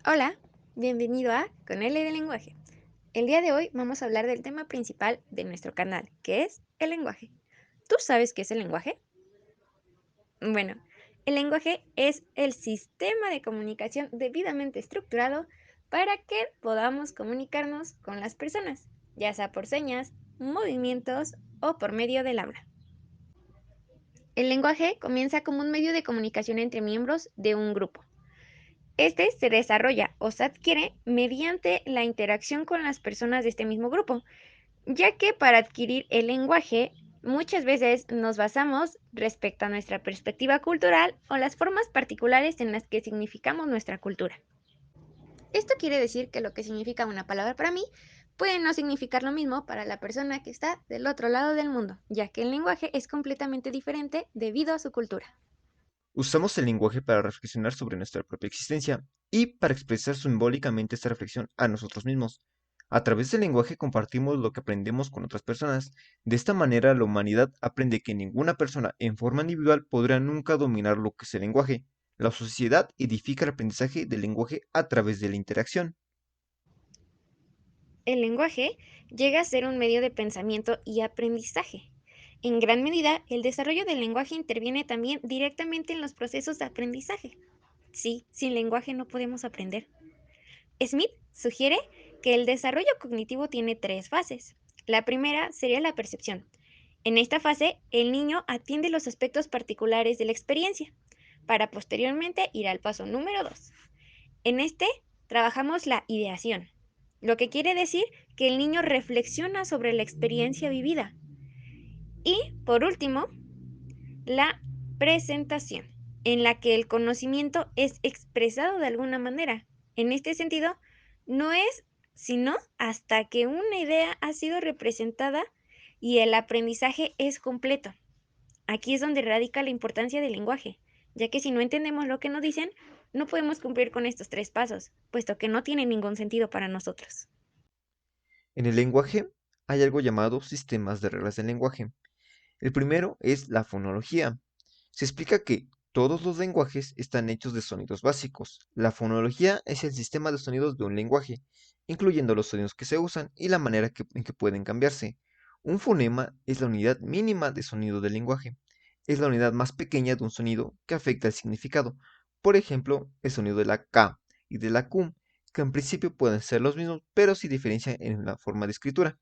Hola, bienvenido a Con L de Lenguaje. El día de hoy vamos a hablar del tema principal de nuestro canal, que es el lenguaje. ¿Tú sabes qué es el lenguaje? Bueno, el lenguaje es el sistema de comunicación debidamente estructurado para que podamos comunicarnos con las personas, ya sea por señas, movimientos o por medio del habla. El lenguaje comienza como un medio de comunicación entre miembros de un grupo. Este se desarrolla o se adquiere mediante la interacción con las personas de este mismo grupo, ya que para adquirir el lenguaje muchas veces nos basamos respecto a nuestra perspectiva cultural o las formas particulares en las que significamos nuestra cultura. Esto quiere decir que lo que significa una palabra para mí puede no significar lo mismo para la persona que está del otro lado del mundo, ya que el lenguaje es completamente diferente debido a su cultura. Usamos el lenguaje para reflexionar sobre nuestra propia existencia y para expresar simbólicamente esta reflexión a nosotros mismos. A través del lenguaje compartimos lo que aprendemos con otras personas. De esta manera, la humanidad aprende que ninguna persona en forma individual podrá nunca dominar lo que es el lenguaje. La sociedad edifica el aprendizaje del lenguaje a través de la interacción. El lenguaje llega a ser un medio de pensamiento y aprendizaje. En gran medida, el desarrollo del lenguaje interviene también directamente en los procesos de aprendizaje. Sí, sin lenguaje no podemos aprender. Smith sugiere que el desarrollo cognitivo tiene tres fases. La primera sería la percepción. En esta fase, el niño atiende los aspectos particulares de la experiencia, para posteriormente ir al paso número 2. En este, trabajamos la ideación, lo que quiere decir que el niño reflexiona sobre la experiencia vivida. Y, por último, la presentación, en la que el conocimiento es expresado de alguna manera. En este sentido, no es sino hasta que una idea ha sido representada y el aprendizaje es completo. Aquí es donde radica la importancia del lenguaje, ya que si no entendemos lo que nos dicen, no podemos cumplir con estos tres pasos, puesto que no tienen ningún sentido para nosotros. En el lenguaje hay algo llamado sistemas de reglas del lenguaje. El primero es la fonología. Se explica que todos los lenguajes están hechos de sonidos básicos. La fonología es el sistema de sonidos de un lenguaje, incluyendo los sonidos que se usan y la manera en que pueden cambiarse. Un fonema es la unidad mínima de sonido del lenguaje. Es la unidad más pequeña de un sonido que afecta el significado. Por ejemplo, el sonido de la K y de la Q, que en principio pueden ser los mismos, pero sí diferencian en la forma de escritura.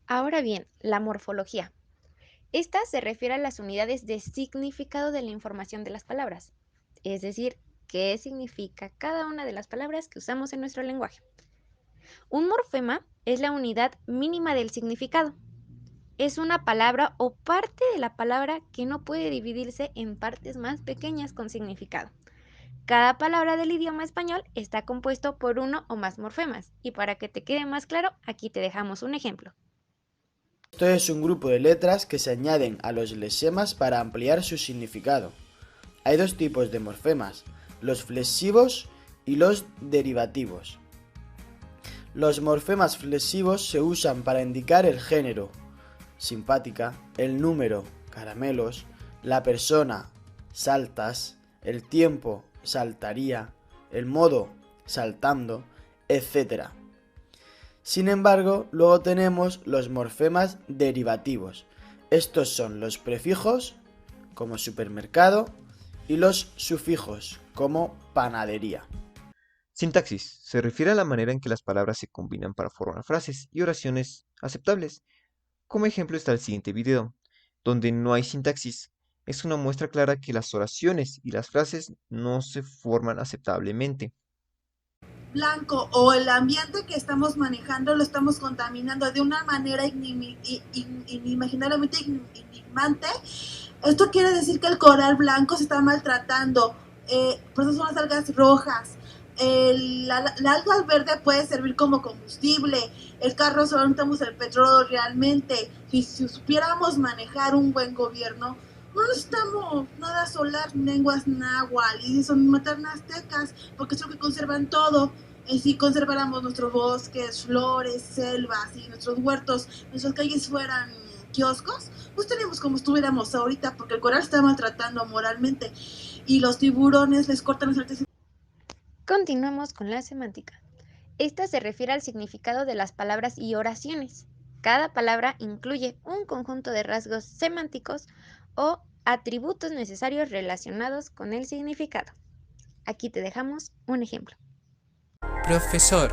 Ahora bien, la morfología. Esta se refiere a las unidades de significado de la información de las palabras, es decir, qué significa cada una de las palabras que usamos en nuestro lenguaje. Un morfema es la unidad mínima del significado. Es una palabra o parte de la palabra que no puede dividirse en partes más pequeñas con significado. Cada palabra del idioma español está compuesto por uno o más morfemas, y para que te quede más claro, aquí te dejamos un ejemplo. Esto es un grupo de letras que se añaden a los lexemas para ampliar su significado. Hay dos tipos de morfemas, los flexivos y los derivativos. Los morfemas flexivos se usan para indicar el género, simpática, el número, caramelos, la persona, saltas, el tiempo, saltaría, el modo, saltando, etc. Sin embargo, luego tenemos los morfemas derivativos. Estos son los prefijos, como supermercado, y los sufijos, como panadería. Sintaxis se refiere a la manera en que las palabras se combinan para formar frases y oraciones aceptables. Como ejemplo está el siguiente video, donde no hay sintaxis. Es una muestra clara que las oraciones y las frases no se forman aceptablemente. Blanco o el ambiente que estamos manejando lo estamos contaminando de una manera inimaginablemente enigmante. Esto quiere decir que el coral blanco se está maltratando, por eso son las algas rojas. La alga verde puede servir como combustible. El carro solo necesitamos el petróleo realmente. Si supiéramos manejar un buen gobierno, no necesitamos nada son las lenguas náhuatl y son maternas aztecas, porque es lo que conservan todo. Si conserváramos nuestros bosques, flores, selvas y nuestros huertos, nuestras calles fueran kioscos, pues tenemos como estuviéramos ahorita, porque el coral está maltratando moralmente y los tiburones les cortan las artes. Continuamos con la semántica. Esta se refiere al significado de las palabras y oraciones. Cada palabra incluye un conjunto de rasgos semánticos o atributos necesarios relacionados con el significado. Aquí te dejamos un ejemplo. Profesor,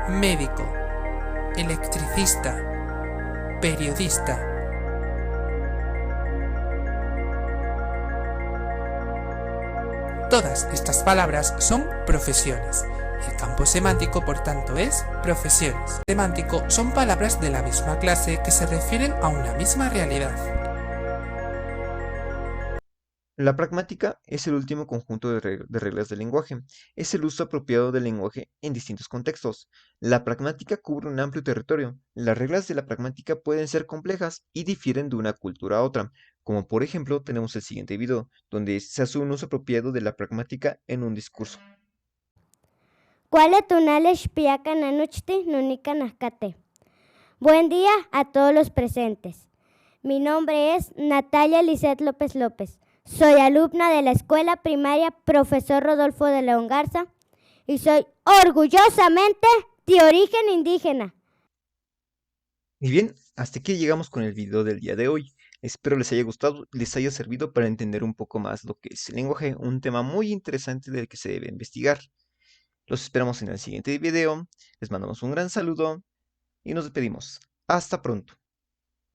médico, electricista, periodista. Todas estas palabras son profesiones. El campo semántico, por tanto, es profesiones. Semántico son palabras de la misma clase que se refieren a una misma realidad. La pragmática es el último conjunto de reglas del lenguaje. Es el uso apropiado del lenguaje en distintos contextos. La pragmática cubre un amplio territorio. Las reglas de la pragmática pueden ser complejas y difieren de una cultura a otra, como por ejemplo tenemos el siguiente video, donde se hace un uso apropiado de la pragmática en un discurso. Buen día a todos los presentes. Mi nombre es Natalia Lisset López López. Soy alumna de la escuela primaria Profesor Rodolfo de León Garza y soy orgullosamente de origen indígena. Y bien, hasta aquí llegamos con el video del día de hoy. Espero les haya gustado, les haya servido para entender un poco más lo que es el lenguaje, un tema muy interesante del que se debe investigar. Los esperamos en el siguiente video, les mandamos un gran saludo y nos despedimos. Hasta pronto.